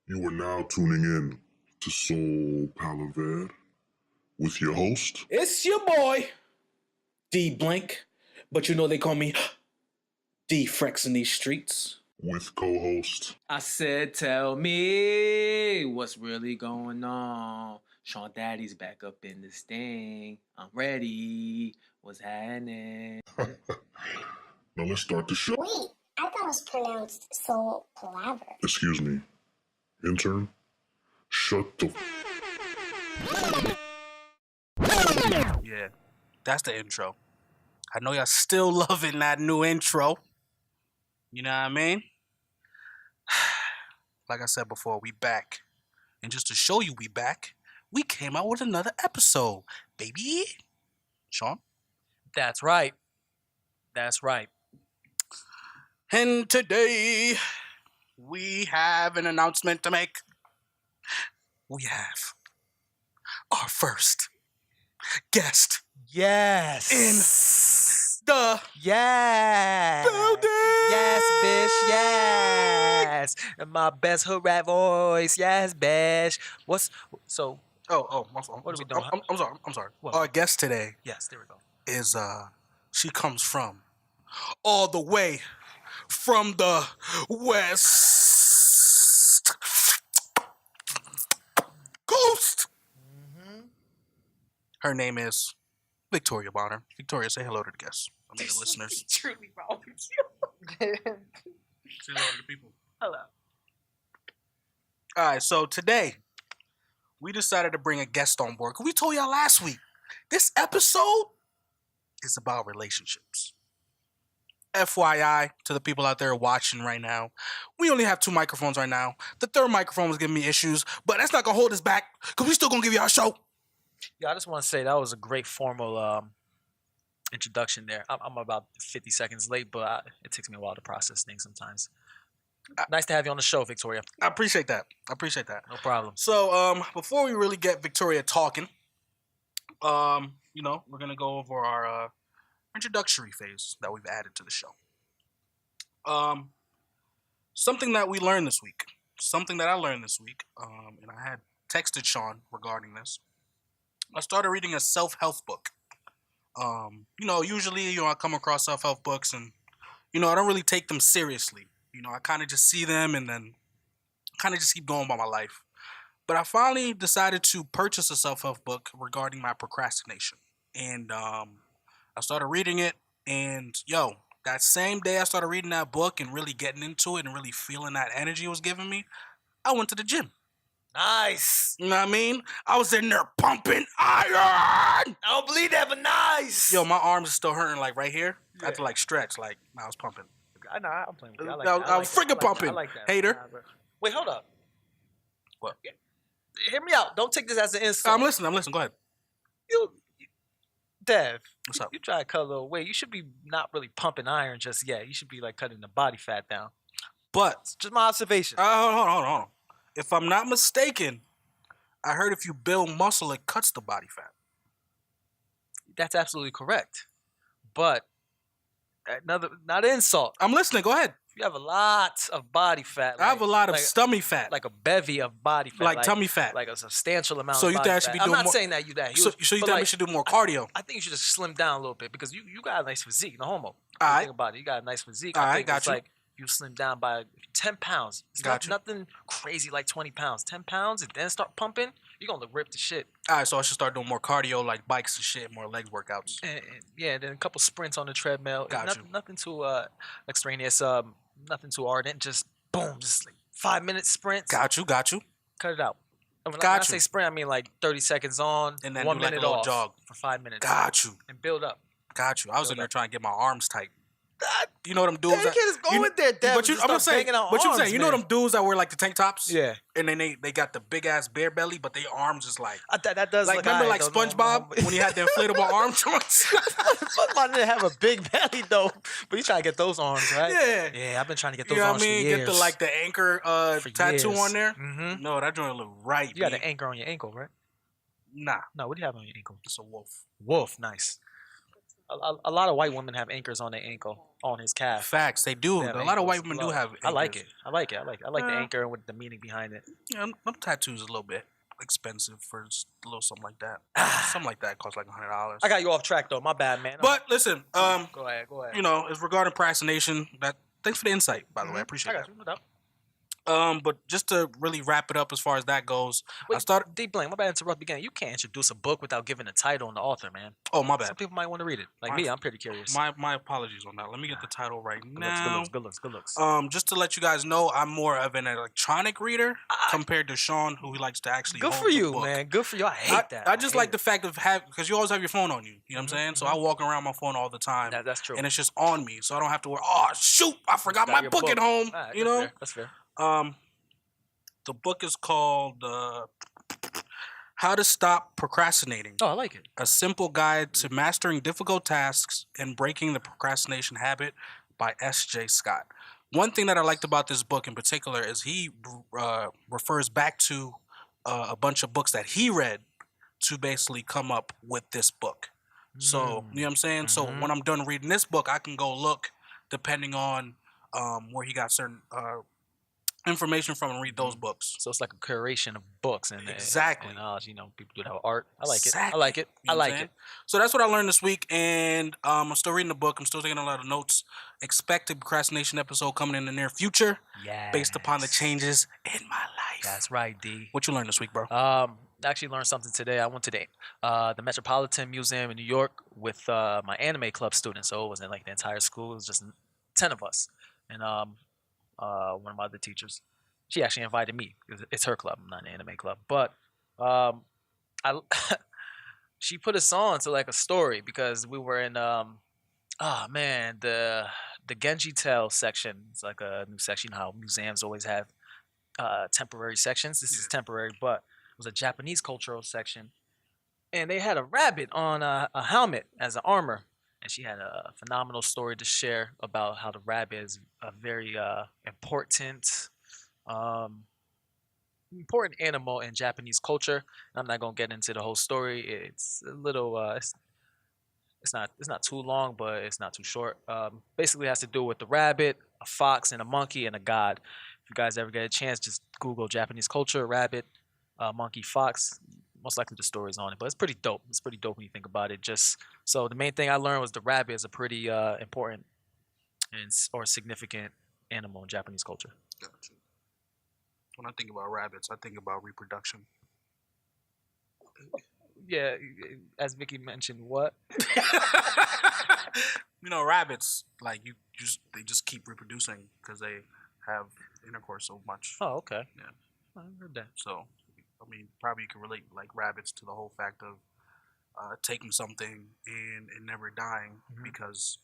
You are now tuning in to Soul Palaver with your host. It's your boy, D Blink, but you know they call me D Frex in these streets. With co-host. I said, tell me what's really going on. Sean Daddy's back up in this thing. I'm ready. What's happening? Now let's start the show. Wait, I thought it was pronounced Soul Palaver. Excuse me. Intern? Shut the Yeah, that's the intro. I know y'all still loving that new intro. You know what I mean? Like I said before, we back. And just to show you we back, we came out with another episode, baby. Sean? That's right. That's right. And today, we have an announcement to make. We have our first guest Yes. in the Yes. building. Yes, bitch. Yes. And my best hood rap voice. Yes, bitch. Oh, my fault. What are we doing? I'm sorry. What? Our guest today Yes, there we go. is she comes from all the way from the West Coast. Her name is Victoria Bonner. Victoria, say hello to the guests. I mean the listeners. Truly wrong with Say hello to the people. Hello. All right, so today we decided to bring a guest on board. 'Cause we told y'all last week, this episode is about relationships. FYI to the people out there watching right now, we only have 2 microphones right now. The third microphone was giving me issues, but that's not gonna hold us back because we still gonna give y'all a show. Yeah, I just want to say that was a great formal introduction there. I'm about 50 seconds late, but it takes me a while to process things sometimes. Nice to have you on the show, Victoria. I appreciate that. No problem. So, before we really get Victoria talking, we're gonna go over our introductory phase that we've added to the show. Something that we learned this week, something that I learned this week, and I had texted Sean regarding this. I started reading a self-help book. Usually, I come across self-help books and, I don't really take them seriously. I kind of just see them and then kind of just keep going about my life. But I finally decided to purchase a self-help book regarding my procrastination. And I started reading it. And, that same day I started reading that book and really getting into it and really feeling that energy it was giving me, I went to the gym. Nice. You know what I mean? I was in there pumping iron. I don't believe that, but nice. Yo, my arms are still hurting, like, right here. Yeah. I had to, like, stretch, like, I was pumping. I know, I'm playing with you. I was freaking pumping. I like that. Hater. Wait, hold up. What? Hear me out. Don't take this as an insult. I'm listening. Go ahead. Dev, What's up? You try to cut a little weight. You should be not really pumping iron just yet. You should be like cutting the body fat down. But, It's just my observation. hold on. If I'm not mistaken, I heard if you build muscle, it cuts the body fat. That's absolutely correct. But not insult. I'm listening. Go ahead. You have a lot of body fat. I have a lot of like, stomach fat. like a bevy of body fat. Like tummy fat. Like a substantial amount So of you body think I fat. should be I'm doing not more- saying that you that So huge. you but think we should do more cardio? I think you should just slim down a little bit because you got a nice physique. No homo. Alright. Think about it. You got a nice physique. Alright, I think got it's you. like you slim down by 10 pounds. It's Got you. nothing crazy like 20 pounds. 10 pounds and then start pumping, you're going to look ripped to shit. All right, so I should start doing more cardio, like bikes and shit, more legs workouts. And then a couple sprints on the treadmill. Got you. Nothing too extraneous, nothing too ardent. Just boom, just like 5-minute sprints. Got you. Cut it out. And when I Got you. say sprint, I mean like 30 seconds on, And then 1 do like a minute little off jog. for 5 minutes. Got you. And build up. I was in there trying to get my arms tight. That, You know them dudes? you can't just go in there, Dev, But and I'm just start saying, banging out but you arms, saying, you know man. them dudes that wear like the tank tops? Yeah. And then they got the big ass bare belly, but their arms is like That does like look remember alright, like though. SpongeBob when he had the inflatable arm joints? SpongeBob didn't have a big belly though, but you try to get those arms, right? Yeah. Yeah, I've been trying to get You those know what arms I mean? for years. Get the anchor For tattoo years. on there. Mm-hmm. No, that joint look right. You got B. an anchor on your ankle, right? Nah, No, what do you have on your ankle? it's a wolf. Wolf, nice. A lot of white women have anchors on their ankle, on his calf. Facts, they do. They have A lot of ankles. white women do have. I like anchors. it. I like the anchor and with the meaning behind it. Yeah, them tattoos a little bit expensive for just a little something like that. Something like that costs like $100. I got you off track though. My bad, man. But listen, Go ahead. you know, it's regarding procrastination. Thanks for the insight, by the way. I appreciate got that. you. No doubt. But just to really wrap it up as far as that goes, Wait, I started. D Blank, my bad, interrupt again. You can't introduce a book without giving a title and the author, man. Oh, my bad. Some people might want to read it. Like My- me, I'm pretty curious. My apologies on that. Let me get the title right now. Good looks. Just to let you guys know, I'm more of an electronic reader compared to Sean, who likes to actually. Good hold for the you, book. man. Good for you. I hate that. I just hate like it. the fact of because you always have your phone on you. You know what I'm saying? So I walk around my phone all the time. That's true. And it's just on me, so I don't have to worry. Oh shoot! I forgot my your book at home. All right, you know. that's fair. The book is called "How to Stop Procrastinating." Oh, I like it. A simple guide to mastering difficult tasks and breaking the procrastination habit by S.J. Scott. One thing that I liked about this book in particular is he refers back to a bunch of books that he read to basically come up with this book. So, you know what I'm saying? So when I'm done reading this book, I can go look depending on where he got certain information from and read those books. So it's like a curation of books and Exactly. And knowledge. You know, people do that with art. I like Exactly. it. I like it. You know I what I'm like saying? it. So that's what I learned this week, and I'm still reading the book. I'm still taking a lot of notes. Expect a procrastination episode coming in the near future, based upon the changes in my life. That's right, D. What you learned this week, bro? I actually learned something today. I went to the Metropolitan Museum in New York with my anime club students. So it wasn't like the entire school. It was just 10 of us. And one of my other teachers, she actually invited me. It's her club, not an anime club. But I she put us on to like a story because we were in the Genji Tale section. It's like a new section. You know how museums always have temporary sections. This is temporary, but it was a Japanese cultural section, and they had a rabbit on a helmet as an armor. And she had a phenomenal story to share about how the rabbit is a very important animal in Japanese culture. I'm not gonna get into the whole story. It's a little it's not too long, but it's not too short. Basically, it has to do with the rabbit, a fox, and a monkey, and a god. If you guys ever get a chance, just Google Japanese culture, rabbit, monkey, fox. Most likely the story's on it, but it's pretty dope. It's pretty dope when you think about it. Just so the main thing I learned was the rabbit is a pretty important or significant animal in Japanese culture. Gotcha. When I think about rabbits, I think about reproduction. Yeah, as Vicky mentioned, what? You know, rabbits like they just keep reproducing because they have intercourse so much. Oh, okay. Yeah. I heard that. So, I mean, probably you can relate like rabbits to the whole fact of taking something and it never dying because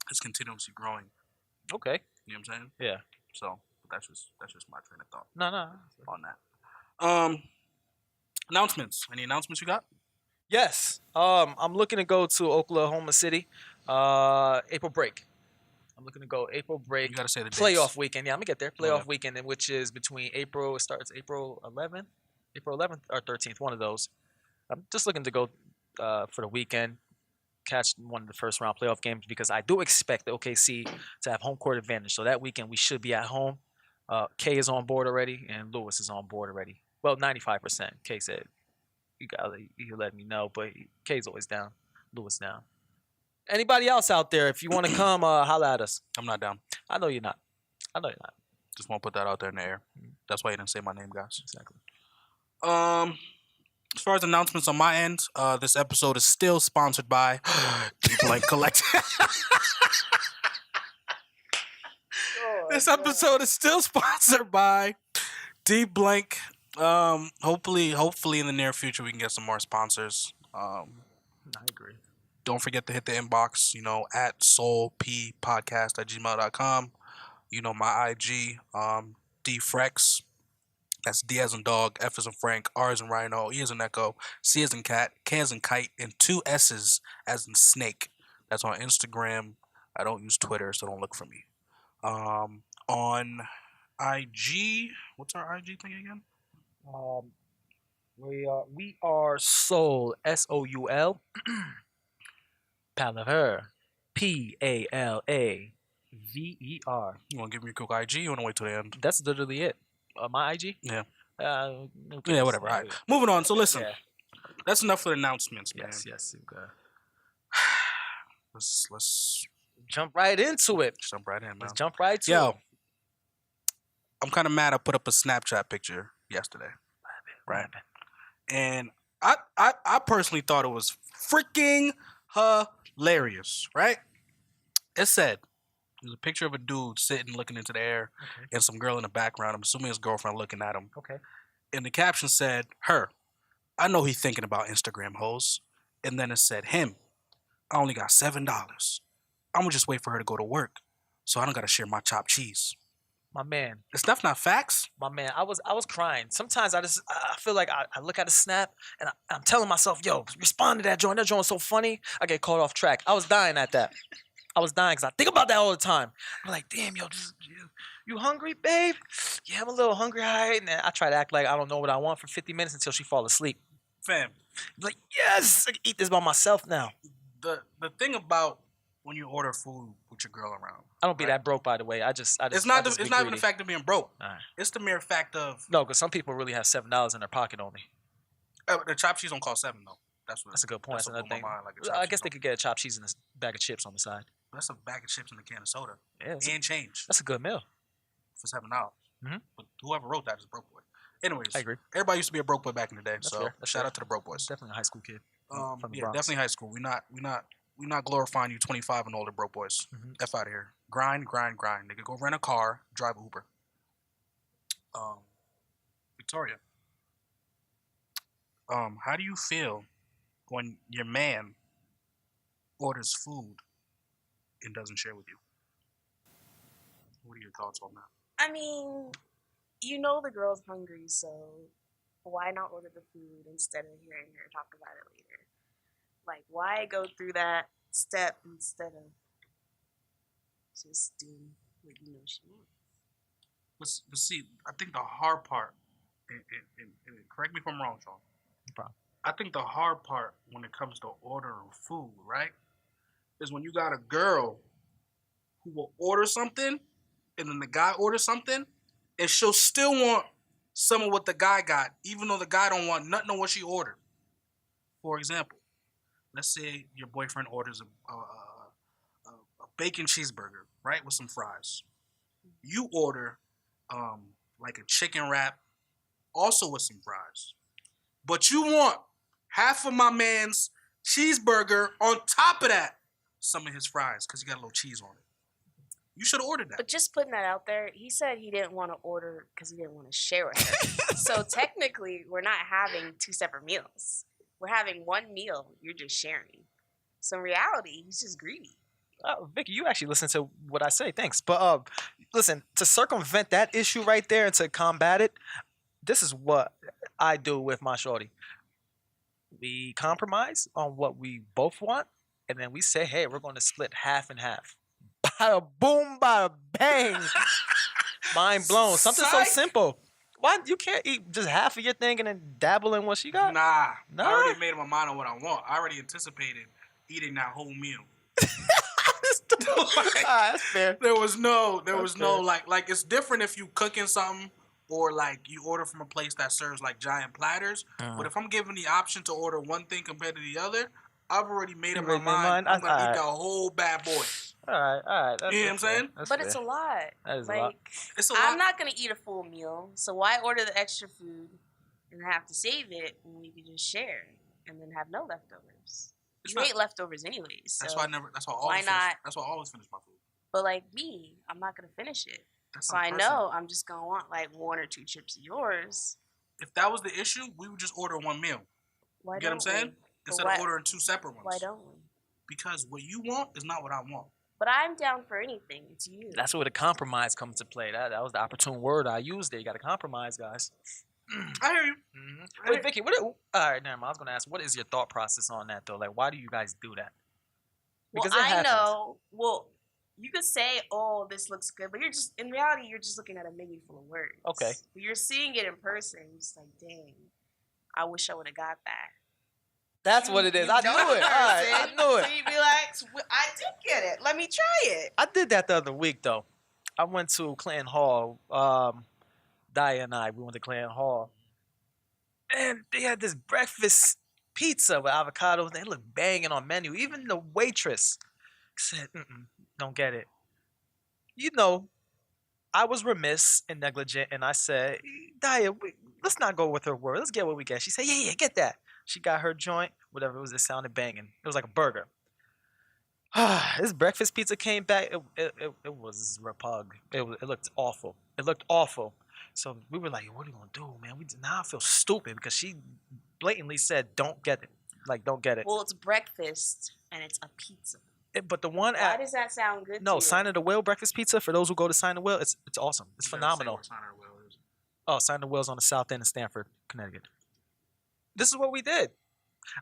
it's continuously growing. Okay. You know what I'm saying? Yeah. So that's just my train of thought No. on that. Announcements. Any announcements you got? Yes. I'm looking to go to Oklahoma City. April break. I'm looking to go April break. You gotta say the playoff dates. weekend. Yeah, I'm gonna get there. Playoff weekend, which is between April. It starts April 11th or 13th. One of those. I'm just looking to go for the weekend, catch one of the first round playoff games because I do expect the OKC to have home court advantage. So that weekend we should be at home. K is on board already, and Lewis is on board already. Well, 95%. K said you let me know, but K's always down. Lewis down. Anybody else out there, if you want to come, holla at us. I'm not down. I know you're not. Just want to put that out there in the air. That's why you didn't say my name, guys. Exactly. As far as announcements on my end, this episode is still sponsored by Blank Collective. This episode is still sponsored by D Blank. Hopefully in the near future we can get some more sponsors. I agree. Don't forget to hit the inbox, at SoulPPodcast@gmail.com. My IG, DFrex. That's D as in dog, F as in Frank, R as in Rhino, E as in Echo, C as in cat, K as in kite, and 2 S's as in snake. That's on Instagram. I don't use Twitter, so don't look for me. On IG, what's our IG thing again? We are Soul, SOUL. Palaver. Palaver. You want to give me a quick IG? You want to wait till the end? That's literally it. My IG? Yeah. Okay, Yeah, whatever. All right. Moving on. So listen, Yeah. that's enough for the announcements, man. Yes. Okay. Let's Jump right into it. jump right in, man. Let's jump right to Yo, it. I'm kind of mad. I put up a Snapchat picture yesterday, right? And I personally thought it was freaking hilarious, right? It said there's a picture of a dude sitting looking into the air Okay. and some girl in the background. I'm assuming his girlfriend looking at him. Okay. And the caption said, "Her, I know he's thinking about Instagram hoes." And then it said, "Him, I only got $7. I'm gonna just wait for her to go to work, so I don't gotta share my chopped cheese." My man. Is stuff not facts? My man, I was crying. Sometimes I feel like I look at a snap and I'm telling myself, yo, respond to that joint. That joint's so funny. I get caught off track. I was dying at that. I was dying because I think about that all the time. I'm like, damn, yo, you hungry, babe? Yeah, I'm a little hungry. All right. And then I try to act like I don't know what I want for 50 minutes until she fall asleep. Fam, I'm like, yes, I can eat this by myself now. the thing about when you order food with your girl around, I don't be that broke, by the way. it's not I just it's be not even the greedy. fact of being broke. All right. It's the mere fact of No, because some people really have $7 in their pocket only. the chopped cheese don't cost $7 though. That's a good point. That's what another blew thing. my mind, like a Well, chopped I cheese guess they don't- could get a chopped cheese and a bag of chips on the side. That's a bag of chips and a can of soda Yeah, and change that's a good meal. for $7. Mhm. But whoever wrote that is a broke boy. Anyways, I agree. everybody used to be a broke boy back in the day. That's so fair. That's shout fair. out to the broke boys. Definitely a high school kid. From the Yeah, Bronx. definitely high school. We're not glorifying you 25 and older broke boys. Mhm. F out of here. Grind. Nigga, go rent a car, drive Uber. Victoria. How do you feel when your man orders food and doesn't share with you? What are your thoughts on that? I mean, you know the girl's hungry, so why not order the food instead of hearing her talk about it later? Like, why go through that step instead of just doing what you know she wants? But see, I think the hard part, and correct me if I'm wrong, Sean. No problem. I think the hard part when it comes to ordering food, right, is when you got a girl who will order something, and then the guy orders something, and she'll still want some of what the guy got, even though the guy don't want nothing of what she ordered. For example, let's say your boyfriend orders a bacon cheeseburger, right, with some fries. You order like a chicken wrap, also with some fries. But you want half of my man's cheeseburger on top of that, some of his fries, because he got a little cheese on it. You should have ordered that. But just putting that out there, he said he didn't want to order because he didn't want to share with her. So technically, we're not having two separate meals. We're having one meal. You're just sharing. So in reality, he's just greedy. Vicky, you actually listen to what I say. Thanks. But listen, to circumvent that issue right there and to combat it, this is what I do with my shorty. We compromise on what we both want, and then we say, hey, we're going to split half and half. Bada boom, bada bang. Mind blown. Something so Psych. simple. Why you can't eat just half of your thing and then dabble in what she got? Nah, Nah? I already made up my mind on what I want. I already anticipated eating that whole meal. That's fair. There was no Okay. like it's different if you cooking something or like you order from a place that serves like giant platters. But if I'm given the option to order one thing compared to the other, I've already made up my already made mind. mine? I'm gonna eat Alright. the whole bad boy. All right. That's You know what I'm fair. saying? That's But fair. it's a lot. That is a like, lot. It's a lot. I'm not going to eat a full meal. So why order the extra food and have to save it when we could just share and then have no leftovers? It's You not- hate leftovers anyways. So. That's why I never. That's why I why always. Finish, not? that's why I always finish my food. But like me, I'm not going to finish it. That's So not I personal. know I'm just going to want like one or two chips of yours. If that was the issue, we would just order one meal. Why You get what I'm don't saying? we? But Instead why- of ordering two separate ones. Why don't we? Because what you want is not what I want. But I'm down for anything. It's you. That's where the compromise comes to play. That was the opportune word I used there. You got to compromise, guys. I hear you. Wait, Vicky, all right, never mind. I was going to ask, what is your thought process on that, though? Like, why do you guys do that? Well, it I happens. know. Well, you could say, "Oh, this looks good," but you're just in reality, you're just looking at a menu full of words. Okay. But you're seeing it in person. You're just like, "Dang, I wish I would have got that." That's what it is. I knew it. All right, I knew it. So you be like, I did get it. Let me try it. I did that the other week though. I went to Clinton Hall. Dia and we went to Clinton Hall, and they had this breakfast pizza with avocados. They looked banging on menu. Even the waitress said, "Don't get it." You know, I was remiss and negligent, and I said, "Dia, let's not go with her word. Let's get what we get." She said, "Yeah, get that." She got her joint, whatever it was. It sounded banging. It was like a burger. This breakfast pizza came back. It was repug. It looked awful. It looked awful. So we were like, "What are you gonna do, man?" Now I feel stupid because she blatantly said, "Don't get it." Like, don't get it. Well, it's breakfast and it's a pizza. But the one Why does that sound good? no, to you? Sign of the Whale breakfast pizza. For those who go to Sign of the Whale, it's awesome. It's phenomenal. Oh, Sign of the Whale's on the south end of Stamford, Connecticut. This is what we did.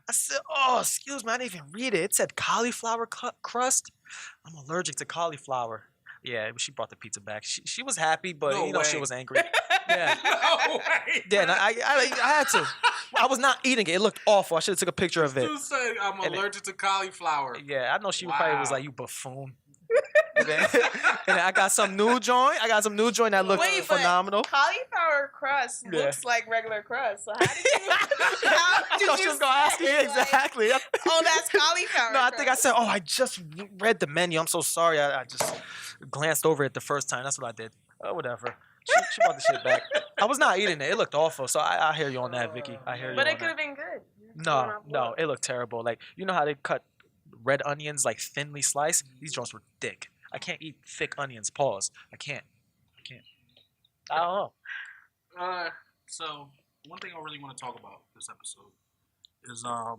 I said, "Oh, excuse me, I didn't even read it. It said cauliflower crust. I'm allergic to cauliflower." Yeah, she brought the pizza back. She was happy, but she was angry. Yeah. No way. Yeah, and I had to. I was not eating it. It looked awful. I should have took a picture of it. You say I'm allergic to cauliflower. Yeah, I know she probably was Wow. like, "You buffoon." And then I got some new joint. That looked Wait, but phenomenal. cauliflower crust Yeah. looks like regular crust. So how did you? How I did thought she you was gonna ask me say, exactly. Like, oh, that's cauliflower. No, I think I crust. said, "Oh, I just read the menu. I'm so sorry. I just glanced over it the first time. That's what I did." Oh, whatever. She brought the shit back. I was not eating it. It looked awful. So I hear you on that, Vicky. I hear you. But on it could that. have been good. You're just going off No, what? it looked terrible. Like, you know how they cut red onions like thinly sliced? These joints were thick. I can't eat thick onions. Pause. I can't. I don't know. So one thing I really want to talk about this episode is I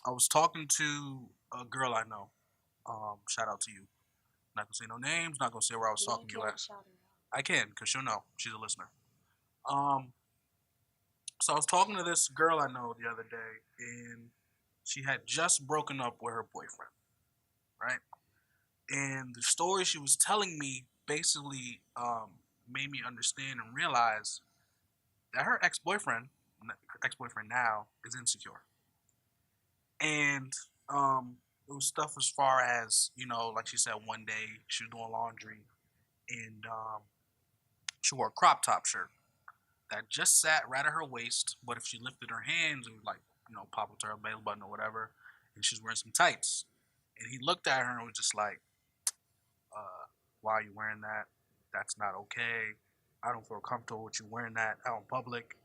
was talking to a girl I know. Shout out to you. Not gonna say no names. Not gonna say where I was You talking to you can't at. shout it out. I can, cause she'll know. She's a listener. So I was talking to this girl I know the other day, and she had just broken up with her boyfriend, right? And the story she was telling me basically made me understand and realize that her ex-boyfriend now, is insecure. And it was stuff as far as, like she said, one day she was doing laundry and she wore a crop top shirt that just sat right at her waist, but if she lifted her hands, it would pop up to her belly button or whatever, and she's wearing some tights. And he looked at her and was just like, why are you wearing that? That's not okay. I don't feel comfortable with you wearing that out in public.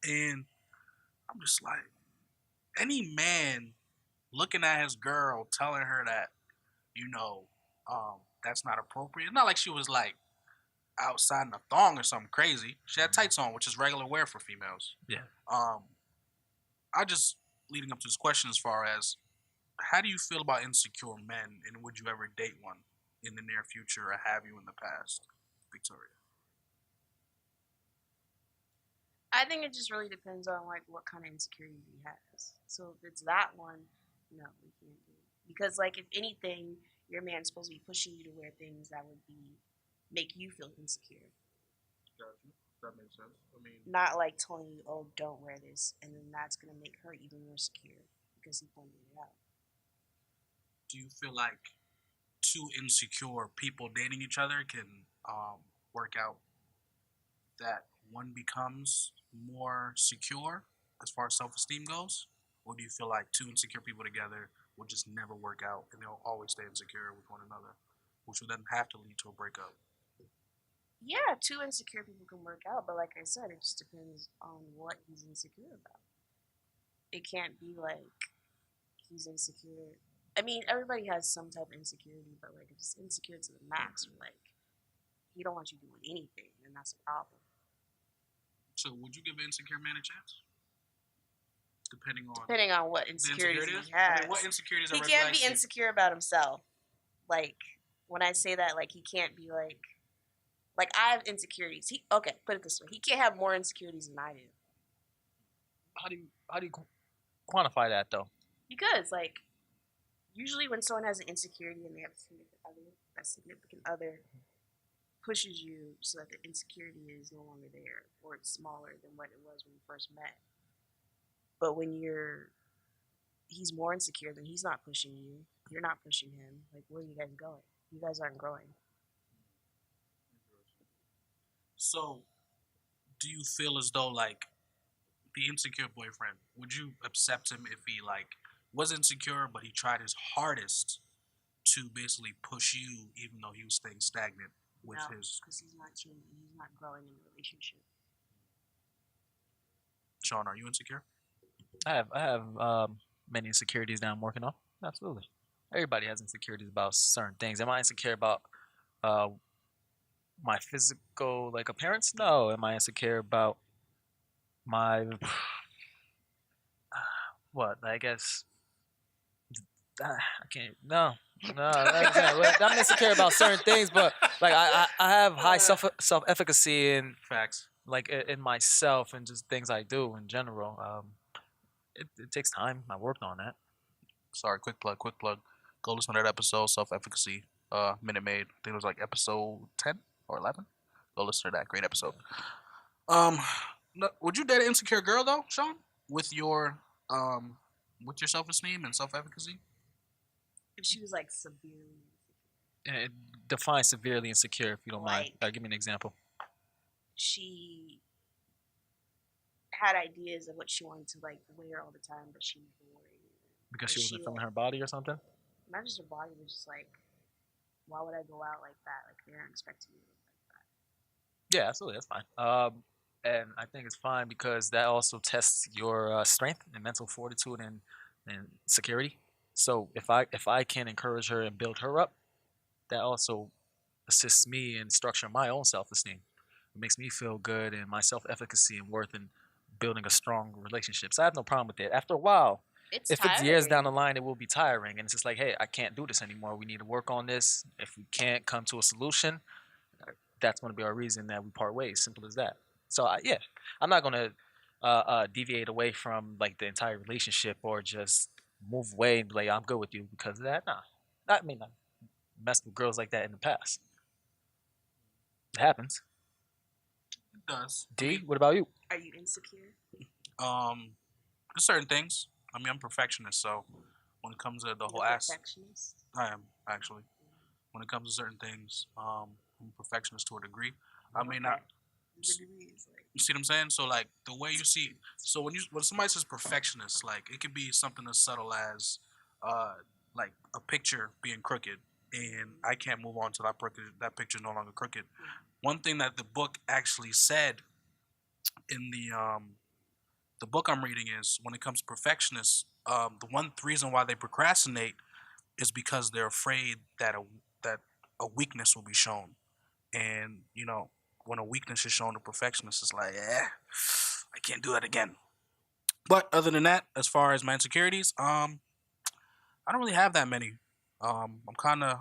And I'm just like, any man looking at his girl telling her that, that's not appropriate. Not like she was like outside in a thong or something crazy. She had tights on, which is regular wear for females. Yeah. I just leading up to this question as far as, how do you feel about insecure men, and would you ever date one in the near future, or have you in the past, Victoria? I think it just really depends on like what kind of insecurity he has. So if it's that one, no, we can't do it. Because like if anything, your man's supposed to be pushing you to wear things that would make you feel insecure. Gotcha. That makes sense. I mean, Not like telling you, oh, don't wear this, and then that's gonna make her even more secure because he pointed it out. do you feel like two insecure people dating each other can work out that one becomes more secure as far as self-esteem goes? Or do you feel like two insecure people together will just never work out and they'll always stay insecure with one another, which will then have to lead to a breakup? Yeah, two insecure people can work out, but like I said, it just depends on what he's insecure about. It can't be like he's insecure. I mean, everybody has some type of insecurity, but like if it's insecure to the max, or like he don't want you doing anything, then that's a problem. So would you give an insecure man a chance? Depending on What the insecurities insecurities? he has. I mean, what insecurities are He red can't flags be to you? insecure about himself. Like when I say that, like he can't be like I have insecurities. Okay, put it this way: he can't have more insecurities than I do. How do you quantify that though? Because like usually when someone has an insecurity and they have a significant other pushes you so that the insecurity is no longer there or it's smaller than what it was when you first met. But when you're he's more insecure, then he's not pushing you. You're not pushing him. Like, where are you guys going? You guys aren't growing. So, do you feel as though like the insecure boyfriend, would you accept him if he like was insecure but he tried his hardest to basically push you even though he was staying stagnant with No, his because he's not changing. He's not growing in the relationship. Sean, are you insecure? I have many insecurities that I'm working on. Absolutely. Everybody has insecurities about certain things. Am I insecure about uh, my physical like appearance? No. Am I insecure about my what? I guess I can't. No. I'm insecure about certain things, but like I have high self efficacy in Facts. like in myself and just things I do in general. It takes time. I worked on that. Sorry, quick plug. Go listen to that episode, Self Efficacy, Minute Maid. I think it was like episode 10 or 11. Go listen to that. Great episode. Would you date an insecure girl though, Sean? With your self esteem and self efficacy? If she was like severely, Define severely insecure if you don't mind. Like- Give me an example. she had ideas of what she wanted to like wear all the time, but she never wore it. Because she Or wasn't she, feeling like- her body or something? Not just her body, but just like, why would I go out like that? Like they aren't expecting me to look like that. Yeah, absolutely. That's fine. And I think it's fine because that also tests your strength and mental fortitude and security. So if I can encourage her and build her up, that also assists me in structuring my own self-esteem. It makes me feel good and my self-efficacy and worth in building a strong relationship. So I have no problem with it. After a while, It's if it's years down the tiring. line, it will be tiring. And it's just like, hey, I can't do this anymore. We need to work on this. If we can't come to a solution, that's going to be our reason that we part ways. Simple as that. So yeah, I'm not going to deviate away from like the entire relationship or just move away and be like, I'm good with you because of that. Nah, I mean, I messed with girls like that in the past. It happens. It does. D, what about you? Are you insecure? There's certain things. I mean, I'm a perfectionist, so when it comes to the whole You're a ass, perfectionist. I am actually. When it comes to certain things, I'm a perfectionist to a degree. I may not. The degree is like, You see what I'm saying? So like the way you see, so when somebody says perfectionist, like it could be something as subtle as, like a picture being crooked, and I can't move on to that picture no longer crooked. One thing that the book actually said in the book I'm reading is when it comes to perfectionists, the one reason why they procrastinate is because they're afraid that a weakness will be shown, and you know when a weakness is shown to perfectionists, it's like, I can't do that again. But other than that, as far as my insecurities, I don't really have that many. I'm kind of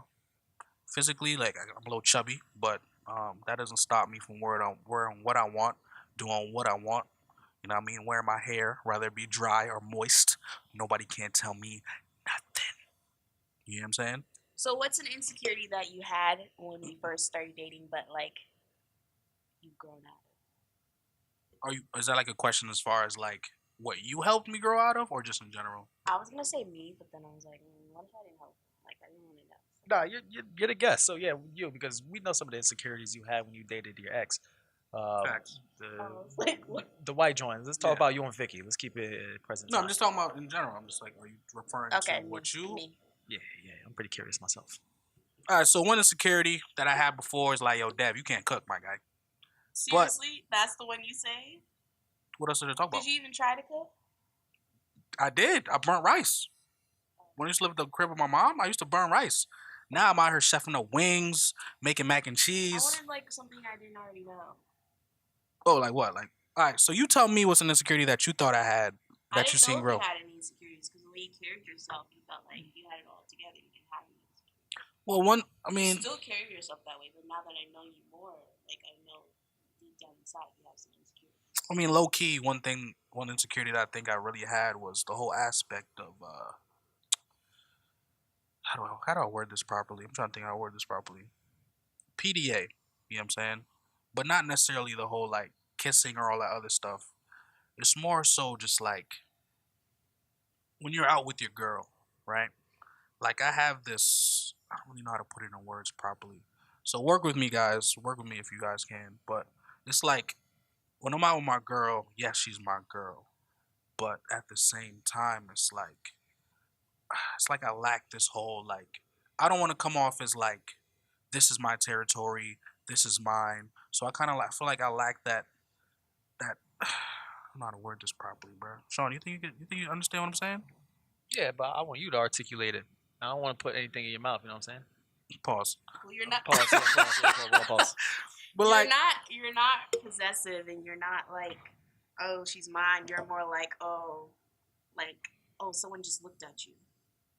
physically like I'm a little chubby, but that doesn't stop me from wearing what I want, doing what I want. You know what I mean? Wearing my hair, whether it be dry or moist. Nobody can tell me nothing. You know what I'm saying? so what's an insecurity that you had when we first started dating, but like you've grown out of? Is that like a question as far as like what you helped me grow out of, or just in general? I was gonna say me, but then I was like, what if I didn't help? Like I didn't want to know. Nah, you're the guest. So yeah, you because we know some of the insecurities you had when you dated your ex. Facts. I was like, what? The white joints. Let's talk Yeah. about you and Vicky. Let's keep it present. No, I'm time. just talking about in general. I'm just like, are you referring Okay, to what me. Yeah. I'm pretty curious myself. All right, so one insecurity that I had before is like, yo, Dev, you can't cook, my guy. Seriously, that's the one you say? What else did I talk about? Did you even try to cook? I did. I burnt rice. When I used to live at the crib with my mom, I used to burn rice. Now I'm out here chefing up wings, making mac and I cheese. wanted like something I didn't already know. Oh, like what? Like, all right, so you tell me what's an insecurity that you thought I had I that you didn't seen know grow. if you had any insecurities because the way you carried yourself, you felt like you had it all together. You didn't have any insecurities. Well, I You mean, still carry yourself that way, but now that I know you more, like I know deep down inside you have some insecurities. low key, one insecurity that I think I really had was the whole aspect of how do I word this properly? I'm trying to think how to word this properly. PDA, you know what I'm saying? But not necessarily the whole like kissing or all that other stuff. It's more so just like when you're out with your girl, right? Like I have this, I don't really know how to put it in words properly. So work with me, guys. Work with me if you guys can. But it's like when I'm out with my girl, yes, she's my girl. But at the same time, it's like I lack this whole like I don't want to come off as like this is my territory, this is mine. So I kind of like feel like I lack that. I don't know how to word this properly, bro. Sean, you think you understand what I'm saying? Yeah, but I want you to articulate it. I don't want to put anything in your mouth. You know what I'm saying? Pause. Well, you're not. Pause. Pause. But you're like, not possessive, and you're not like, oh, she's mine. You're more like, oh, someone just looked at you,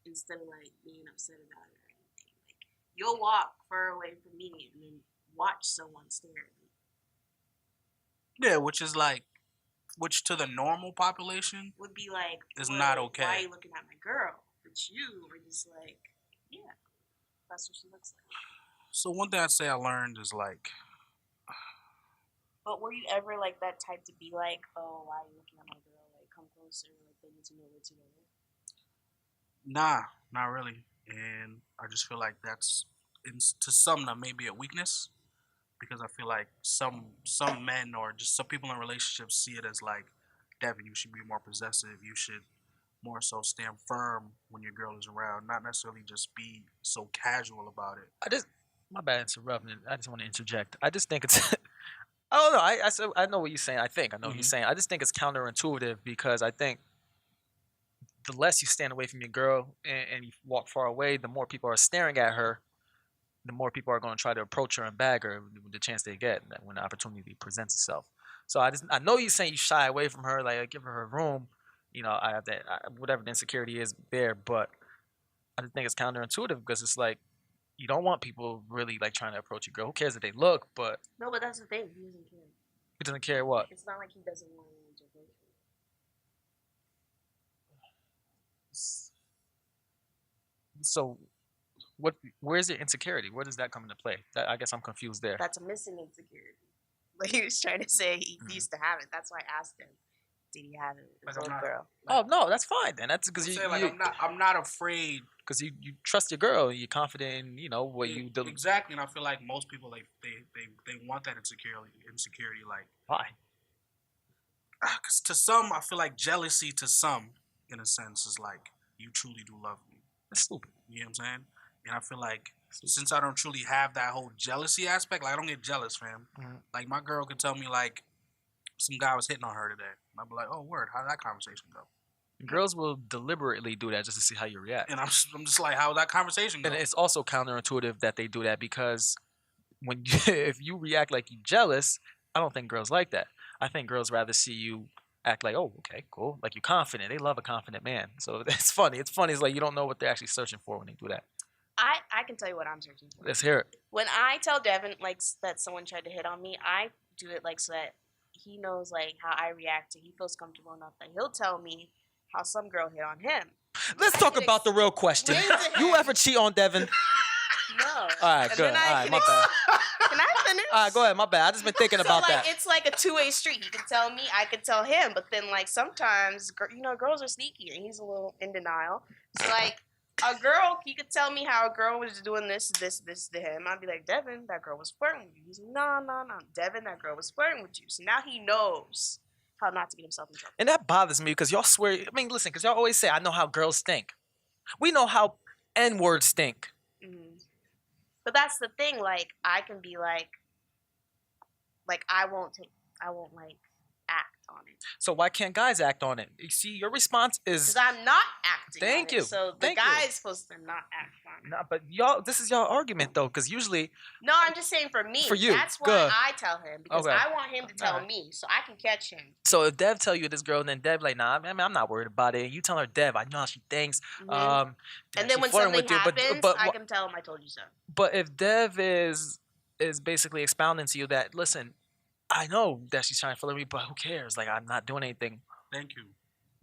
instead of like being upset about it or anything. Like, you'll walk far away from me and then watch someone stare at me. yeah, which to the normal population Would be like, is well, not okay. Why are you looking at my girl? But you were just like, yeah, that's what she looks like. So one thing I'd say I learned is like, But were you ever like that type to be like, oh, why are you looking at my girl? Like, come closer. Like, they need to know we're together. nah, not really. And I just feel like that's to some that may be a weakness because I feel like some men or just some people in relationships see it as like, Devin, you should be more possessive. You should more so stand firm when your girl is around, not necessarily just be so casual about it. My bad interrupting. I just want to interject. I just think it's. I don't know. I know what you're saying. I know what you're saying. I just think it's counterintuitive because I think the less you stand away from your girl and you walk far away, the more people are staring at her, the more people are going to try to approach her and bag her with the chance they get when the opportunity presents itself. So I know you're saying you shy away from her, like give her room. You know, I have that whatever the insecurity is there, but I just think it's counterintuitive because it's like you don't want people really like trying to approach your girl. Who cares if they look? But No, but that's the thing. He doesn't care. he doesn't care what. It's not like he doesn't want to approach her. So, where's your insecurity? Where does that come into play? I guess I'm confused there. That's a missing insecurity. Like he was trying to say he used to have it. That's why I asked him, did he have it? Like, His I'm old not- girl. Oh no, that's fine then. That's because I'm not afraid. because you trust your girl. You're confident in what you do. Exactly, and I feel like most people like they want that insecurity like Why? because to some I feel like jealousy to some in a sense is like you truly do love me. That's stupid. You know what I'm saying? And I feel like since I don't truly have that whole jealousy aspect, like I don't get jealous, fam. Mhm. Like my girl could tell me like some guy was hitting on her today, and I'd be like, oh word, how did that conversation go? Girls will deliberately do that just to see how you react. And I'm just like, how did that conversation go? And it's also counterintuitive that they do that because when if you react like you're jealous, I don't think girls like that. I think girls rather see you act like, oh, okay, cool, like you're confident. They love a confident man. So it's funny. It's funny. It's like you don't know what they're actually searching for when they do that. I can tell you what I'm searching for. Let's hear it. When I tell Devin like that someone tried to hit on me, I do it like so that he knows like how I react and he feels comfortable enough that he'll tell me how some girl hit on him. Let's talk about the real question. You ever cheat on Devin? No. All right, And good. All then I right, can my bad. Can I finish? All right, go ahead. My bad. I just been thinking about so, like, that. it's like a two-way street. He can tell me, I can tell him. But then, like, sometimes, girls are sneaky, and he's a little in denial. So, like, a girl, he could tell me how a girl was doing this to him. I'd be like, Devin, that girl was flirting with you. He's like, no. Devin, that girl was flirting with you. So now he knows how not to get himself in trouble. And that bothers me because y'all swear. I mean, listen, because y'all always say, I know how girls stink. We know how N-words stink. Mm-hmm. But that's the thing. Like, I can be like I won't like act on it. So why can't guys act on it? You see, your response is Because I'm not acting Thank on you. it. So the Thank you. guy is supposed to not act on it. no, but y'all. This is y'all argument though, because usually, No, I'm just saying for me. For you, That's why good. I tell him. Because Okay. I want him to tell Alright. me so I can catch him. so if Dev tell you this girl, and then Dev like, nah, I mean, I'm not worried about it. You tell her, Dev, I know how she thinks. Mhm. Yeah, And then she when flirting something with you, happens, but I can tell him I told you so. But if Dev is basically expounding to you that, listen, I know that she's trying to flirt me, but who cares? Like, I'm not doing anything. Thank you.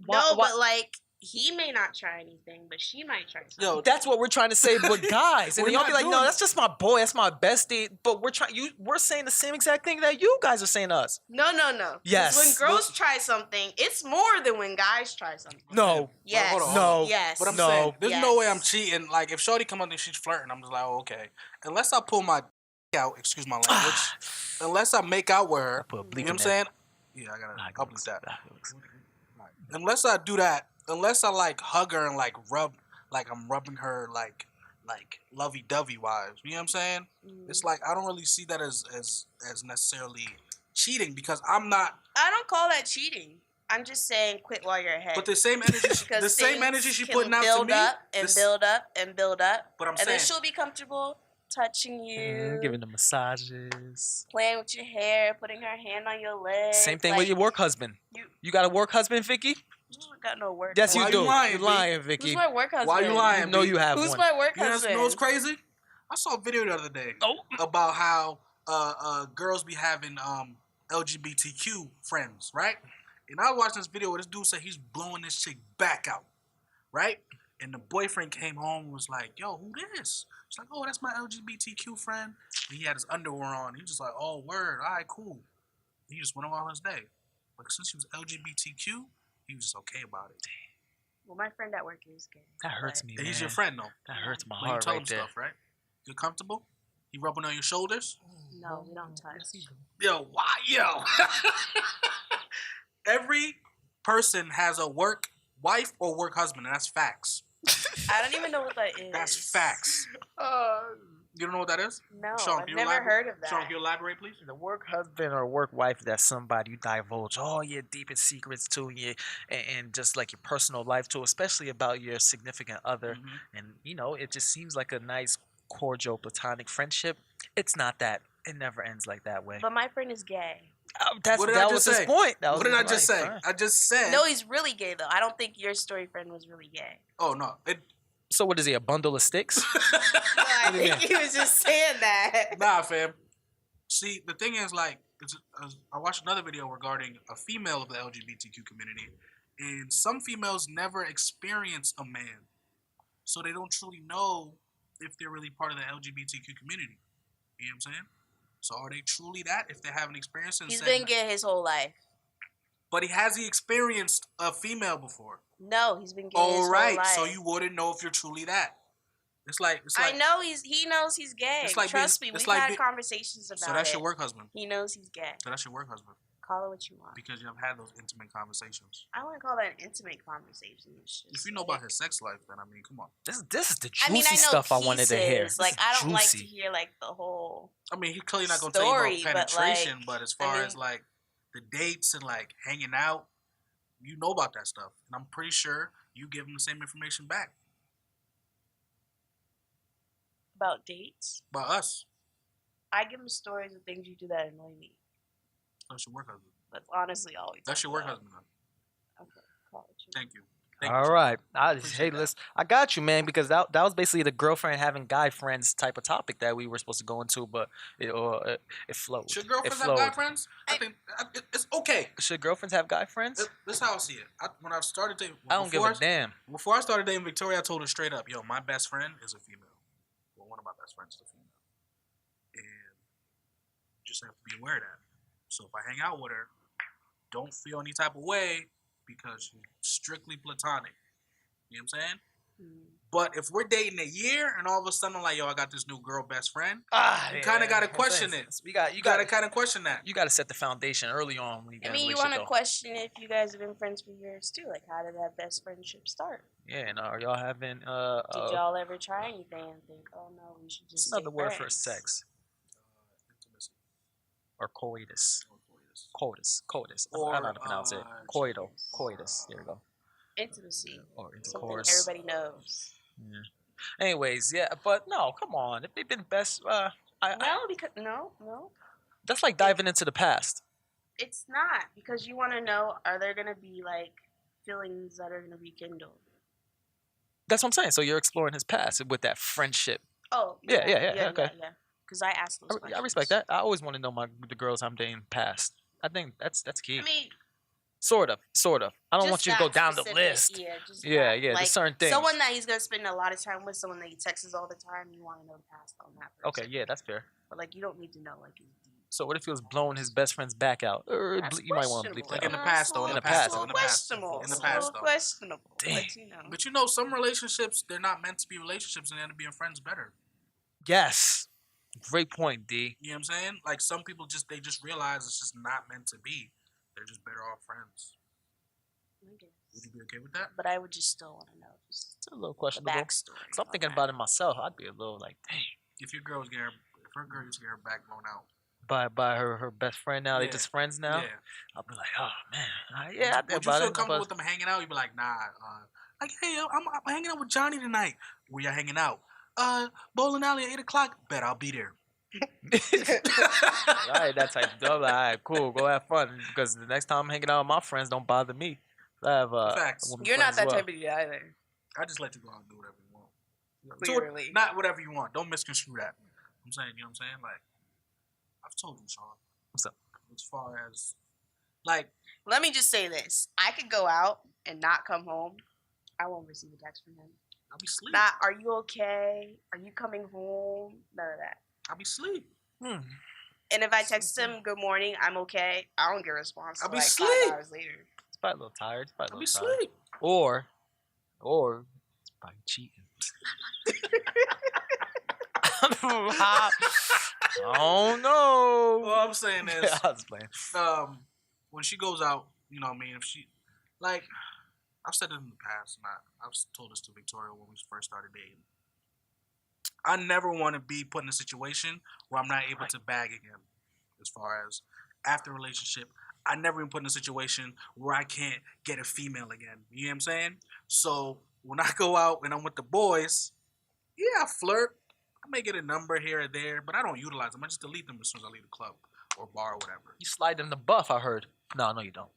No, but like he may not try anything, but she might try something. Yo, that's what we're trying to say, but guys, and We're then y'all not be like, doing no, it. that's just my boy, that's my bestie. But we're saying the same exact thing that you guys are saying to us. No. 'Cause Yes. when girls try something, it's more than when guys try something. No. Yes. Hold on, hold No. on. Yes. But I'm No. saying, there's no way Yes. I'm cheating. Like, if Shorty come up and she's flirting, I'm just like, oh, okay. Unless I pull my out, excuse my language. Unless I make out with her, Put a you bleep know what I'm in saying? Yeah, I gotta uplift that. Unless I do that, unless I like hug her and like rub, like I'm rubbing her like lovey-dovey wise. You know what I'm saying? It's like I don't really see that as necessarily cheating because I'm not. I don't call that cheating. I'm just saying quit while you're ahead. But the same energy, Because the same things energy she can putting out to build me, up and this- build up and build up. But I'm and saying, then she'll be comfortable touching you, Giving the massages. playing with your hair, putting her hand on your leg. Same thing with your work husband. You got a work husband, Vicky? You got no work. Yes, Why you you do. lying, You're B? lying, Vicky. Who's my work husband? why you lying? You know B? you have Who's one. my work You husband? know what's crazy? I saw a video the other day about how girls be having LGBTQ friends, right? And I was watching this video where this dude said he's blowing this chick back out, right? And the boyfriend came home and was like, yo, who this? She's like, oh, that's my LGBTQ friend. And he had his underwear on. He was just like, oh, word, all right, cool. He just went on his day. But since he was LGBTQ, he was just okay about it. Well, my friend at work is gay. That hurts me, And man. he's your friend, though. That hurts my When you heart tell right him there. stuff, right? You're comfortable? He rubbing on your shoulders? No, we don't touch. Yo, why? Yo. Every person has a work wife or work husband, and that's facts. I don't even know what that is. That's facts. You don't know what that is? No, Sean, I've can you never elaborate? heard of that. Sean, can you elaborate, please? The work husband or work wife, that's somebody you divulge all your deepest secrets to and just like your personal life to, especially about your significant other. Mhm. And, you know, it just seems like a nice, cordial, platonic friendship. It's not that. It never ends like that way. But my friend is gay. What did I That just was say? his point. That was What did his I just point. say? Fine. I just said. No, he's really gay though. I don't think your story friend was really gay. Oh, no. So what is he, a bundle of sticks? No, I think he was just saying that. Nah, fam. See, the thing is, like, I watched another video regarding a female of the LGBTQ community, and some females never experience a man, so they don't truly know if they're really part of the LGBTQ community. You know what I'm saying? So are they truly that if they haven't experienced it? He's been gay his whole life. But has he experienced a female before? No, he's been gay his All whole right, life. so you wouldn't know if you're truly that. It's like I know he knows he's gay. It's like Trust being- me, it's we've like had being- conversations about it. so that's your work husband. He knows he's gay. So that's your work husband Call it what you want. because you have had those intimate conversations. I wouldn't call that an intimate conversation. It's just If you know about his sex life, then I mean, come on. This is the I juicy mean, I know stuff I wanted to hear. pieces. Like, This I is don't like to juicy. hear like the whole. I mean, he's clearly not gonna Story, tell you about but, like, penetration, but as far as like the dates and like hanging out, you know about that stuff, and I'm pretty sure you give him the same information back About dates. about us. I give him stories of things you do that annoy me. That's your work husband. That's honestly all we That's talk your work about. husband. Then. Okay, call it you. Thank you. Thank All you, right. Hey, Appreciate that. listen, I got you, man, because that was basically the girlfriend having guy friends type of topic that we were supposed to go into, but it flowed. Should girlfriends it have guy flowed. friends? I think it's okay. Should girlfriends have guy friends? This is how I see it. When I started dating, I don't give a damn. Before I started dating Victoria, I told her straight up, yo, my best friend is a female. Well, one of my best friends is a female. And you just have to be aware of that. So if I hang out with her, don't feel any type of way because she's strictly platonic. You know what I'm saying? But if we're dating a year and all of a sudden I'm like, yo, I got this new girl best friend, you kind of got to question it. You You got to kind of question that. You got to set the foundation early on when you get I in a mean, you relationship, want to though. question if you guys have been friends for years too. Like, how did that best friendship start? Yeah, and are y'all having Did y'all ever try anything and think, oh no, we should just It's another stay word for friends? sex Intimacy. or coitus. Or coitus. Coitus. I Or, don't know how to pronounce it. Coitus. There we go. Intimacy. Or Something intercourse. everybody knows. Yeah. Anyways, yeah, but no, come on. If they've been best, No, because no, that's like diving into the past. it's not, because you want to know, are there gonna be like feelings that are gonna be kindled? That's what I'm saying. So you're exploring his past with that friendship. Oh, Yeah, okay. yeah. Because I asked those questions. I respect that. I always want to know the girls I'm dating past. I think that's key. I mean, Sort of. I don't Just want you to go that down the specific- list. Yeah, just Yeah, that. yeah, there's Like, certain things. someone that he's gonna spend a lot of time with, someone that he texts all the time, you want to know the past on that person. Okay, yeah, that's fair. But like, you don't need to know like his deep. So what if he was blowing his best friend's back out? That's You might want to bleep questionable. that Like in the out. past, though. In the past. It's a In the little past. questionable. In the It's a past, little though. questionable. Dang. But you know. But you know, some relationships, they're not meant to be relationships and they end up being friends better. Yes. Great point, D. You know what I'm saying? Like some people they just realize it's just not meant to be. They're just better off friends. I guess. Would you be okay with that? But I would just still want to know just It's a little the questionable. backstory. So I'm thinking about it myself. I'd be a little like, dang. If her girl used to get her back blown out. By her best friend now. They Yeah. just friends now. Yeah. I'll be like, oh man. Yeah, I think Would you about feel it. comfortable but- with them hanging out? You'd be like, nah. Like, hey, I'm hanging out with Johnny tonight. Where y'all hanging out? Bowling alley at 8:00. Bet I'll be there. Right, that type of stuff. Like, all right, cool, go have fun. Because the next time I'm hanging out with my friends, don't bother me. I have Facts. women You're not friends that as well. type of guy either. I just let you go out and do whatever you want. Clearly. Not whatever you want. Don't misconstrue that. I'm saying, you know what I'm saying? Like, I've told you, Sean. What's up? As far as, like, Let me just say this. I could go out and not come home. I won't receive a text from him. I'll be sleep. Not, are you okay? Are you coming home? None of that. I'll be sleep. Hmm. And if I text him, good morning, I'm okay, I don't get a response I'll till be like sleep. 5 hours later. It's probably a little tired. It's probably a I'll be little tired. sleep. Or it's probably cheating. I don't know. All I'm saying is, I was playing. when she goes out, you know what I mean? If she, like, I've said it in the past, and I've told this to Victoria when we first started dating. I never want to be put in a situation where I'm not able to bag again. As far as after a relationship, I never been put in a situation where I can't get a female again. You know what I'm saying? So when I go out and I'm with the boys, yeah, I flirt. I may get a number here or there, but I don't utilize them. I just delete them as soon as I leave the club or bar or whatever. You slide them the buff, I heard. No, you don't.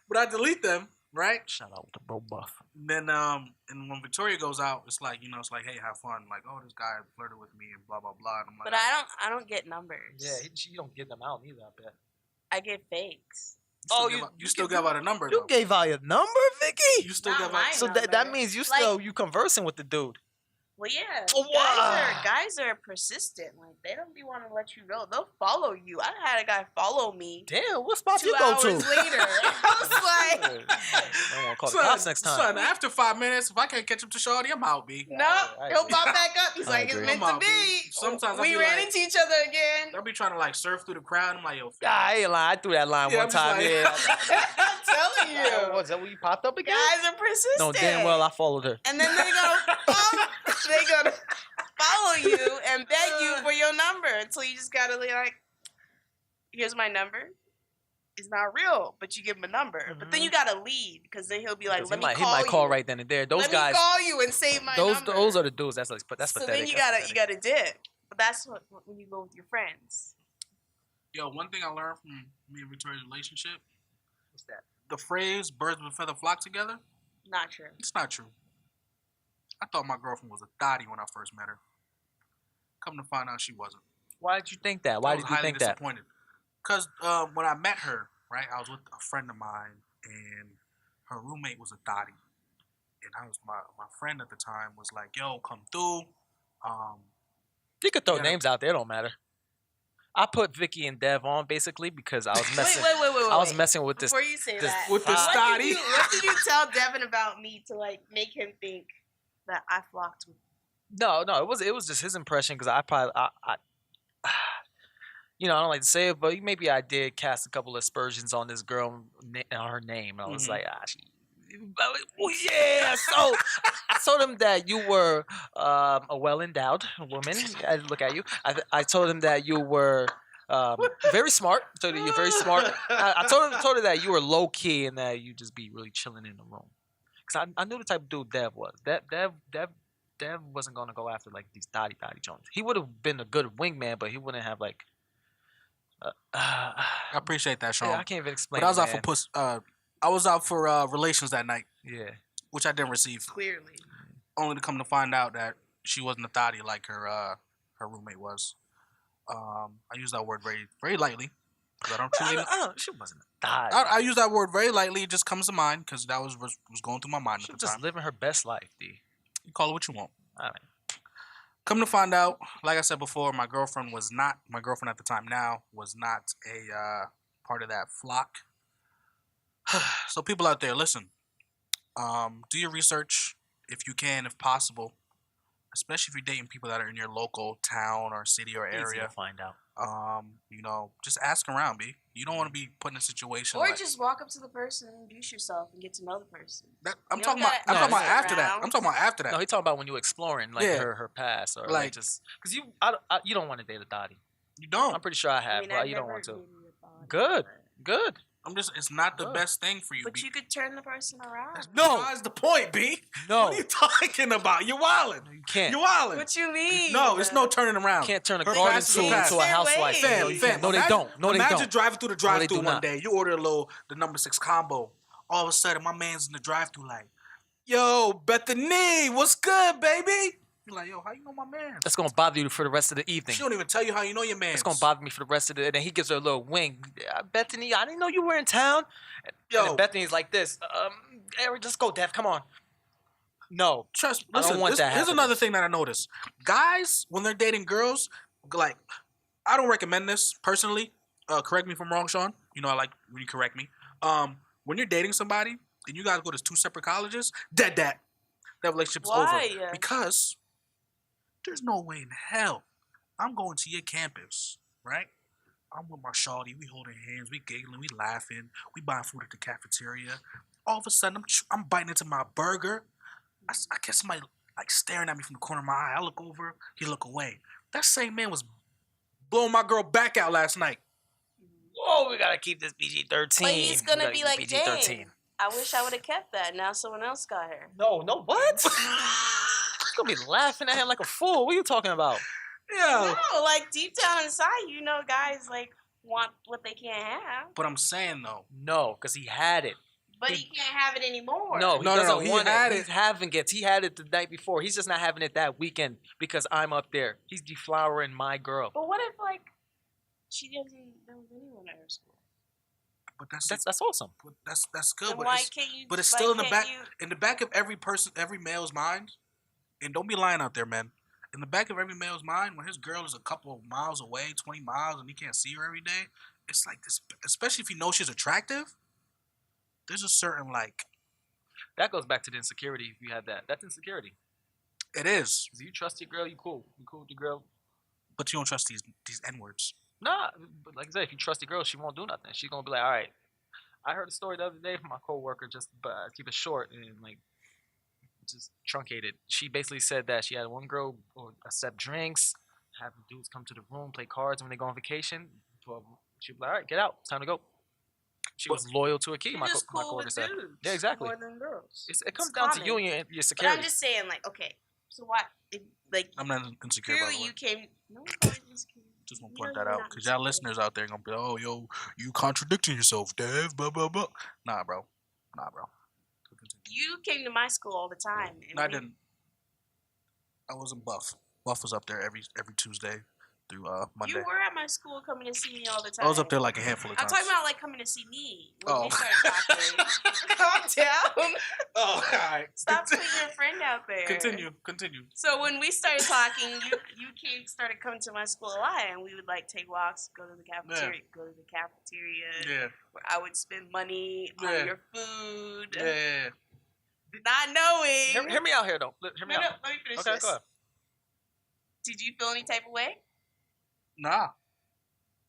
But I delete them, right? Shout out to bro buff. And then and when Victoria goes out, it's like, you know, it's like, hey, have fun. Like, oh, this guy flirted with me and blah blah blah. And I'm like, But I don't get numbers. Yeah, you don't get them out either, I bet. I get fakes. you still give out a number You though. gave out your number, Vicky? You still Not give mine. out. So that number. means you Like- still you conversing with the dude. Well, yeah. Oh, wow. Guys are persistent. Like, they don't be wanting to let you go. They'll follow you. I had a guy follow me Damn, what spot 2 you go hours to? later. I was like, I don't want to call the cops next time. Son, after 5 minutes, if I can't catch him to Shawty, I'm out, B. nope. I He'll agree. pop back up. He's I like, it's agree. meant Come to on, be. B. Sometimes I'll we be ran like- into each other again. I'll be trying to like surf through the crowd. I'm like, yo, Yeah, I ain't lying. I threw that line Yeah, one I'm just time. like- Yeah. I'm telling you. Was that when you popped up again? Guys are persistent. No, damn well I followed her. And then they gonna follow you and beg you for your number until you just gotta be like, here's my number. It's not real, but you give him a number. But then you gotta lead because then he'll be like, Because let me he call might call you. right then and there. Those Let guys, me call you and save my number. those are the dudes. That's so pathetic. then you That's gotta pathetic. dip. But that's what when you go with your friends. yo, one thing I learned from me and Victoria's relationship, What's that? the phrase "birds of a feather flock together." Not true. It's not true. I thought my girlfriend was a thotty when I first met her. Come to find out, she wasn't. Why did you think that? Why I was did you highly think that? disappointed. Because when I met her, right, I was with a friend of mine, and her roommate was a thotty. And I was my friend at the time was like, "Yo, come through." You could throw Yeah. names out there. It don't matter. I put Vicky and Dev on basically because I was messing. Wait. I was messing with this. Before you say this that, with this what thotty. what did you tell Devin about me to like make him think that I flocked with? No, it was just his impression because I probably you know, I don't like to say it, but maybe I did cast a couple of aspersions on this girl on her name. And I was Mhm. like, well, yeah. So I told him that you were a well-endowed woman. I look at you. I told him that you were very smart. I told you you're very smart. I told her that you were low key and that you just be really chilling in the room. Because I knew the type of dude Dev was. Dev wasn't gonna go after like these dotty Jones. He would have been a good wingman, but he wouldn't have like. I appreciate that, Sean. Yeah, I can't even explain. but I was it, out for man. I was out for relations that night, Yeah. which I didn't receive. Clearly, Only to come to find out that she wasn't a thotty like her roommate was. I use that word very very lightly. 'Cause I don't truly know. She wasn't a thotty. I use that word very lightly. It just comes to mind because that was going through my mind She at was the just time. living her best life, D. You call it what you want. All right. Come to find out, like I said before, my girlfriend at the time now was not a part of that flock. So people out there, listen. Do your research if you can, if possible. Especially if you're dating people that are in your local town or city or Easy area. to find out. Just ask around, B. You don't want to be put in a situation Or like just walk up to the person and introduce yourself and get to know the person. that. You don't gotta I'm talking about ask after that. around. I'm talking about after that. No, he talking about when you exploring like Yeah. her past or like Like- just because you don't want to date a thotty. You don't. I'm pretty sure I I have, mean, but I've you don't never want to. dated a thought, Good. but- Good. It's not the Good. best thing for you. But B. you could turn the person around. No. That's the point, B. No, What are you talking about? You're wildin'. you can't. You're wildin'. What you mean? No, it's no turning around. You can't turn a Her garden past is tool her past. into a Their housewife. way. No, you can't. No, they imagine- don't. No, they Imagine don't. driving through the they drive-through do one not. day. You order the number 6 combo. All of a sudden, my man's in the drive-through like, "Yo, Bethany, what's good, baby?" You're like, "Yo, how you know my man?" That's gonna bother you for the rest of the evening. She don't even tell you how you know your man. It's gonna bother me for the rest of the. And then he gives her a little wink. Bethany, I didn't know you were in town. And Yo. then Bethany's like this. Eric, let's go, Dev. Come on. No. Trust. I don't Listen, want that here's happening. another thing that I noticed. Guys, when they're dating girls, like, I don't recommend this personally. Correct me if I'm wrong, Sean. You know I like when you correct me. When you're dating somebody and you guys go to 2 separate colleges, that relationship's Why? over because there's no way in hell I'm going to your campus, right? I'm with my shawty. We holding hands. We giggling. We laughing. We buying food at the cafeteria. All of a sudden, I'm biting into my burger. I guess somebody like staring at me from the corner of my eye. I look over. He look away. That same man was blowing my girl back out last night. Whoa, we gotta keep this PG-13. But he's We gonna gotta be keep like, PG-13. dang, I wish I would have kept that. Now someone else got her. No, what? She's gonna be laughing at him like a fool. What are you talking about? Yeah. No, like deep down inside, you know, guys like want what they can't have, But I'm saying though, No, because he had it. but he can't have it anymore. No, he No, doesn't he want had it. it. He's having it. He had it the night before. He's just not having it that weekend because I'm up there. He's deflowering my girl. But what if like she doesn't know anyone at her school? but that's awesome. that's good. Then But why it's, can't you? but it's why still in the can't back you- in the back of every male's mind. And don't be lying out there, man. In the back of every male's mind, when his girl is a couple of miles away, 20 miles, and he can't see her every day, it's like this. Especially if you know she's attractive, there's a certain like That goes back to the insecurity. If you have that, that's insecurity. it is. Because you trust your girl, you cool. You cool with your girl. But you don't trust these N words. Nah, but like I said, if you trust your girl, she won't do nothing. She's gonna be like, all right. I heard a story the other day from my coworker. Just keep it short and like just truncated. She basically said that she had one girl accept drinks, have the dudes come to the room, play cards when they go on vacation. She'd be like, all right, get out. It's time to go. She was loyal to a key. You're My just cool coworker with said. dudes Yeah, exactly. more than girls. It comes It's down to common. you and your But security. I'm just saying, like, okay, so why? Like, I'm not insecure. By clearly the way. you came. No, I'm not insecure. Just want to You point know that you're out not because y'all insecure. listeners out there gonna be, oh, yo, you contradicting yourself, Dev. Blah blah blah. Nah, bro. You came to my school all the time. and No, I we- didn't. I wasn't Buff. Buff was up there every Tuesday through Monday. You were at my school coming to see me all the time. I was up there like a handful of I'm times. talking about like coming to see me. When we Oh. started talking. Calm down. Oh, all right. Stop putting your friend out there. Continue. So when we started talking, you started coming to my school a lot, and we would like take walks, go to the cafeteria, Yeah. where I would spend money Yeah. on your food, Yeah. not knowing. Hear me out here, though. Hear me No, out. let me finish Okay, this. go ahead. Did you feel any type of way? Nah.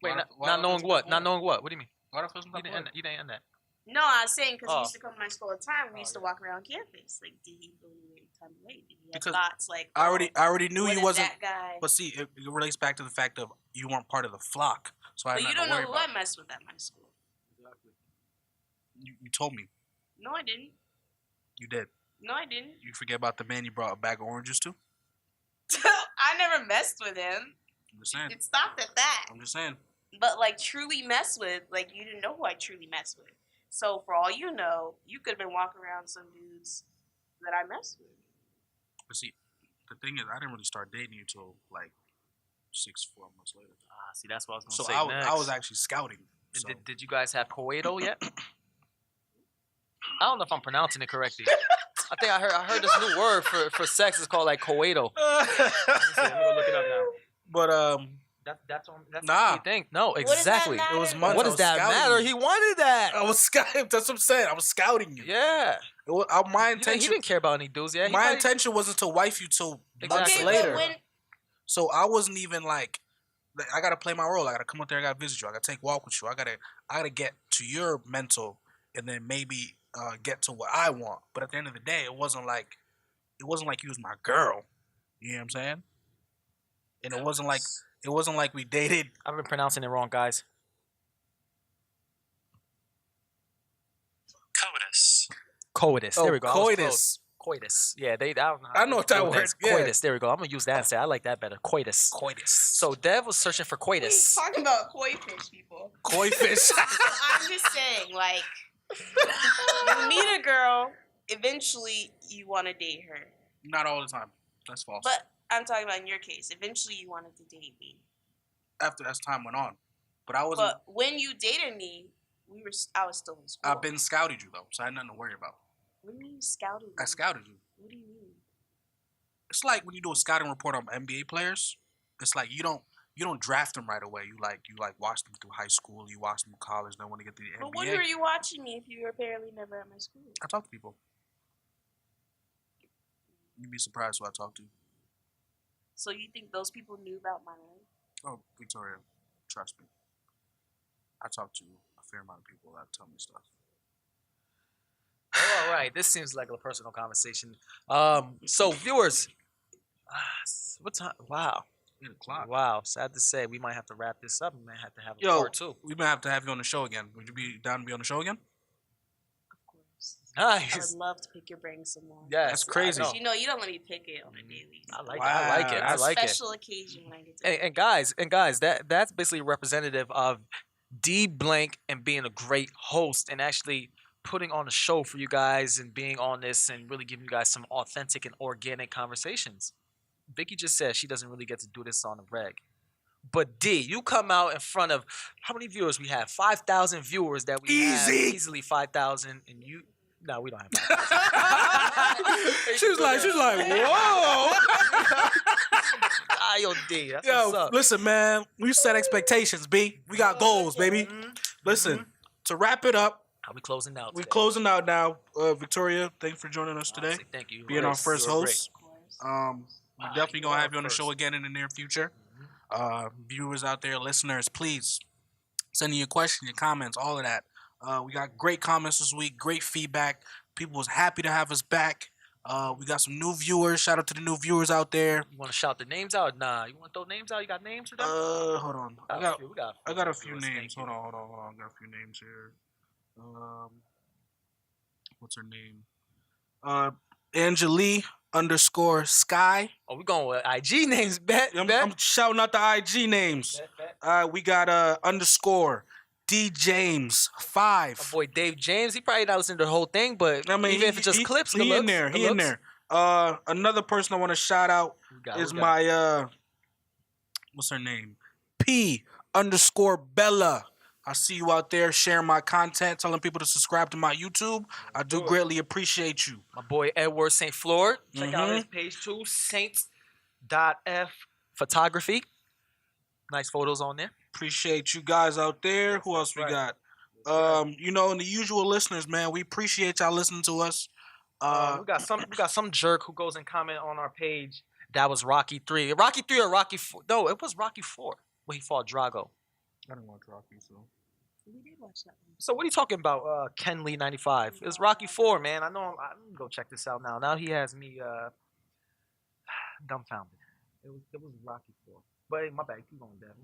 Wait, Why- not, why not would knowing I feel what? some Not way? knowing what? What do you mean? Why do I feel some You type of didn't, way? you didn't end that. No, I was saying because Oh. he used to come to my school all the time. We used to walk around campus. Like, did he feel any type of way? Did he have Because thoughts like, I already knew what he if wasn't. that guy? But see, it relates back to the fact of you weren't part of the flock, so I had But you nothing don't to know worry who about. I messed with at my school. You told me. No, I didn't. You did. No, I didn't. You forget about the man you brought a bag of oranges to? I never messed with him. I'm just saying. It stopped at that. I'm just saying. But like truly mess with, like you didn't know who I truly messed with. So for all you know, you could have been walking around some dudes that I messed with. But see, the thing is, I didn't really start dating you till like 4 months later. See, that's what I was So going to say I was actually scouting. So Did you guys have coito yet? I don't know if I'm pronouncing it correctly. I think I heard this new word for sex is called like coito. Let me go look it up now. but That's Nah. the thing. No, What does that exactly. matter? it was months. What I does was that scouting matter? you. He wanted that. I was scouting. That's what I'm saying. I was scouting you. Yeah. My He intention. didn't care about any dudes. Yeah. My intention wasn't to wife you till months Exactly. Okay, later. but when So I wasn't even like, I gotta play my role. I gotta come up there. I gotta visit you. I gotta take a walk with you. I gotta get to your mental, and then maybe get to what I want. But at the end of the day, it wasn't like you was my girl. You know what I'm saying? And it wasn't like we dated. I've been pronouncing it wrong, guys. Coitus. There we go. I was Coitus. close. Coitus. Yeah, I don't know. I know what that do word. Yeah. Coitus. There we go. I'm gonna use that instead. I like that better. Coitus. Coitus. So Dev was searching for coitus. talking about koi fish, people. Koi fish. I'm just saying, like, you meet a girl, eventually you want to date her. Not all the time. That's false. But I'm talking about in your case, eventually you wanted to date me. After as time went on, but I wasn't. But when you dated me, I was still in school. I've been scouted you though, so I had nothing to worry about. What do you mean scouted? I scouted you. What do you mean? It's like when you do a scouting report on NBA players. It's like you don't draft them right away. You watch them through high school. You watch them in college. Then when they get to the NBA, But when were you watching me if you were apparently never at my school? I talk to people. You'd be surprised who I talk to. So you think those people knew about my life? Oh, Victoria, trust me. I talk to a fair amount of people that tell me stuff. All right. This seems like a personal conversation. So viewers, what time? Wow. 8 o'clock. Wow. Sad to say, we might have to wrap this up. We might have to have a Yo, part 2. we might have to have you on the show again. Would you be down to be on the show again? Of course. I would Nice. love to pick your brain some more. Yes, That's crazy. I know. You know, you don't let me pick it on a daily. I like Wow. it. I like it. I That's like it. Special occasion when I get to. And guys, that's basically representative of D Blank and being a great host and actually putting on a show for you guys and being on this and really giving you guys some authentic and organic conversations. Vicky just said she doesn't really get to do this on the reg. But D, you come out in front of how many viewers we have? 5,000 viewers that we have. Easy. Easily 5,000. And you, no, we don't have 5,000. She's like, whoa. Yo, D, that's what's Yo, up. listen, man. We set expectations, B. We got goals, baby. Listen, to wrap it up, How we closing out we're today? closing out now. Victoria, thank you for joining us today. Honestly, thank you. Being our first You were host. Of course. We're definitely you gonna are have you on the first. show again in the near future. Viewers out there, listeners, please send in your questions, your comments, all of that. We got great comments this week, great feedback. People was happy to have us back. We got some new viewers. Shout out to the new viewers out there. You want to shout the names out? Nah. You want to throw names out? You got names for them? Hold on. I got a few viewers, names. thank Hold you. on. I got a few names here. What's her name? Angeli_Sky. Oh, we going with IG names. Bet. I'm shouting out the IG names. We got _ D James 5. My boy Dave James. He probably not listening to the whole thing, but even if it's just clips, he in there. He in there. Another person I want to shout out is my what's her name? P_Bella. I see you out there sharing my content, telling people to subscribe to my YouTube. I do greatly appreciate you. My boy Edward St. Fleur. Check out Mhm. his page too. Saints.f photography. Nice photos on there. Appreciate you guys out there. Who else we got? And the usual listeners, man. We appreciate y'all listening to us. We got some jerk who goes and comment on our page. That was Rocky 3. Rocky 3 or Rocky 4? No, it was Rocky 4 when he fought Drago. I didn't watch Rocky, so. We did watch that one. So what are you talking about, Ken Lee 95? It was Rocky 4, man. I know. I'm gonna go check this out now. Now he has me dumbfounded. It was Rocky 4. But hey, my bad. Keep going, Devin.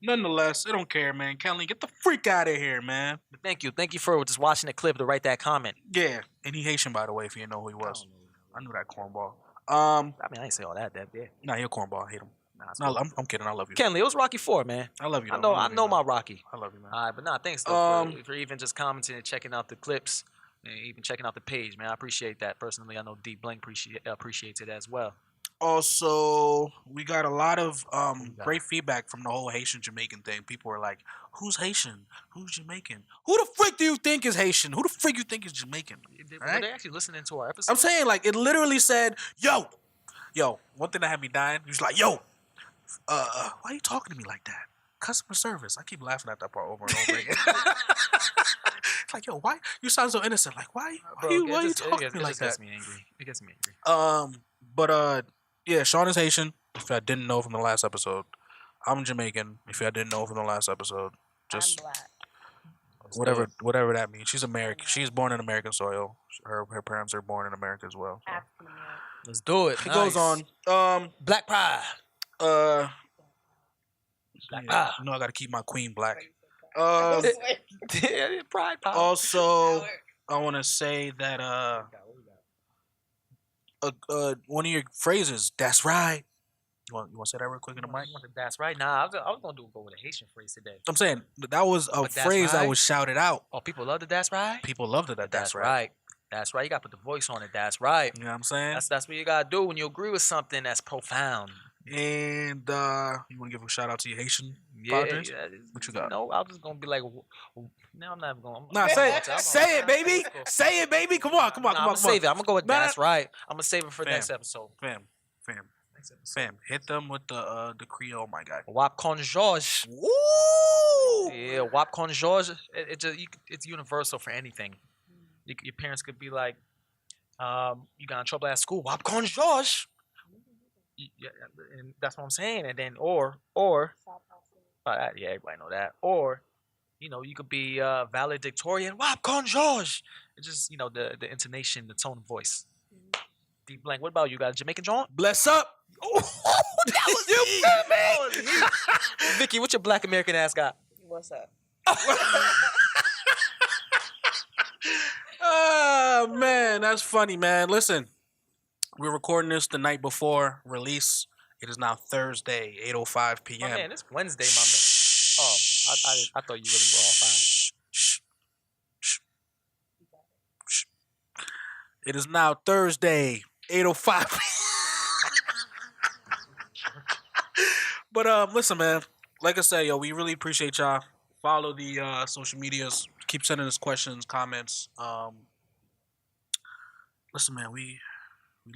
Nonetheless, I don't care, man. Kelly, get the freak out of here, man. But thank you for just watching the clip to write that comment. Yeah, and he Haitian, by the way, if you didn't know who he was. I knew that cornball. I mean, I didn't say all that, Dev. Yeah. Nah, you're a cornball. I hate him. Nah, it's No, cool. I'm kidding. I love you. Ken Lee, it was Rocky 4, man. I love you. I though. know love you, my man. Rocky. I love you, man. All right, but nah, thanks though, for even just commenting and checking out the clips and even checking out the page, man. I appreciate that personally. I know D Blank appreciates it as well. Also, we got a lot of got? great feedback from the whole Haitian Jamaican thing. People were like, "Who's Haitian? Who's Jamaican? Who the frick do you think is Haitian? Who the frick you think is Jamaican?" Were Right? they actually listening to our episode? I'm saying, like, it literally said, "Yo." One thing that had me dying. He was like, "Yo, why are you talking to me like that? Customer service." I keep laughing at that part over and over again. It's like, yo, why you sound so innocent? Like, why are you talking to me like that? It gets me angry. It gets me angry. But yeah, Sean is Haitian. If I didn't know from the last episode, I'm Jamaican. If I didn't know from the last episode, just I'm black. whatever that means. She's American. She's born in American soil. Her parents are born in America as well. So. African American. Let's do it. It goes on. Black Pride. Yeah, Pride. you know I gotta keep my queen black. Pride. Also, I want to say that one of your phrases, "That's right." You want to say that real quick in the mic? That's right. Nah, I was gonna go with a Haitian phrase today. I'm saying that was a But that's phrase that right. was shouted out. Oh, people love the that's right. People loved it. That's That's right. right. That's right. You gotta put the voice on it. That's right. You know what I'm saying? That's what you gotta do when you agree with something that's profound. And you want to give a shout out to your Haitian Yeah, partners? yeah. What you got? No, I was just gonna be like, no, I'm not even gonna. Nah, say it. Say it, baby. Say it, baby. Come on. I'm gonna save it. I'm gonna go with Nah. that's right. I'm gonna save it for Fam. next episode. Fam. Hit them with the Creole, my guy. Wap con George. Woo! Yeah, Wap con George. It's universal for anything. Your parents could be like, you got in trouble at school. Wap con George. Yeah, and that's what I'm saying. And then yeah, everybody know that. Or, you could be valedictorian. Wap con George. It's just the intonation, the tone of voice. Deep blank. What about you? Got a Jamaican joint? Bless up. That was you, man. Vicky, what your black American ass got? What's up? Oh man, that's funny, man. Listen, we're recording this the night before release. It is now Thursday, 8:05 p.m. Oh man, it's Wednesday, my man. Oh, I thought you really were all fine. It is now Thursday, 8:05. But listen, man. Like I said, we really appreciate y'all. Follow the social medias. Keep sending us questions, comments. Listen, man, we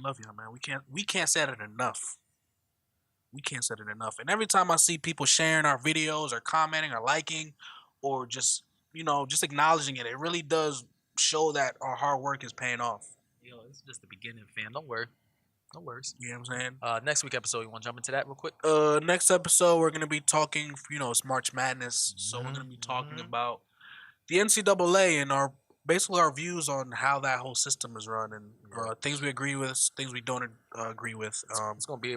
love y'all, man. We can't say it enough. We can't say it enough. And every time I see people sharing our videos or commenting or liking or just acknowledging it, it really does show that our hard work is paying off. Yo, it's just the beginning, fam. Don't worry. No worries. You know what I'm saying? Next week episode, you want to jump into that real quick? Next episode, we're going to be talking, it's March Madness. So we're going to be talking about the NCAA and basically our views on how that whole system is run and things we agree with, things we don't agree with. It's gonna be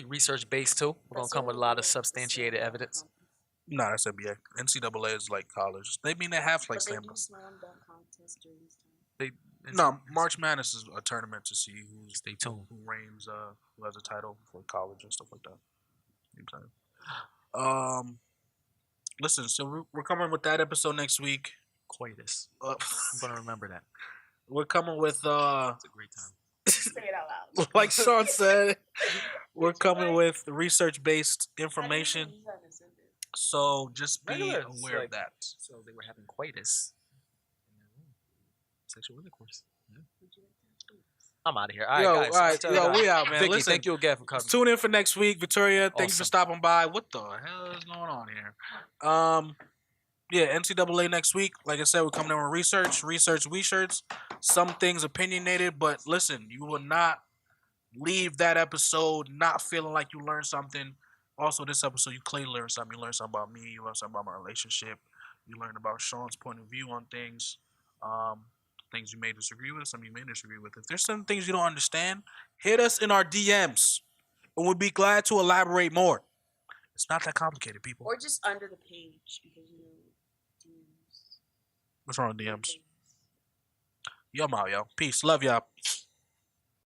research based too. We're gonna come with a lot of substantiated evidence. No, that's NBA. NCAA is like college. They have like slam dunk. No, March Madness is a tournament to see Stay tuned. who reigns, who has a title for college and stuff like that. You know what I'm saying? Listen, so we're coming with that episode next week. Coitus. I'm gonna remember that. We're coming with It's a great time. Say it out loud. like Sean said, we're coming with research-based information. So just be Regular, aware of that. So they were having coitus. Sexual intercourse. Yeah. I'm out of here. All right, guys. We out, man. Vicky, Listen, thank you again for coming. tune in for next week. Victoria, thanks for Awesome. stopping by. What the hell is going on here? Yeah, NCAA next week. Like I said, we're coming in with research, we-shirts. Some things opinionated, but listen, you will not leave that episode not feeling like you learned something. Also, this episode, you clearly learned something. You learned something about me. You learned something about my relationship. You learned about Sean's point of view on things. Things you may disagree with, some you may disagree with. If there's some things you don't understand, hit us in our DMs, and we'll be glad to elaborate more. It's not that complicated, people. Or just under the page because DMs. What's wrong with DMs? Yo, I'm out, yo. Peace. Love y'all.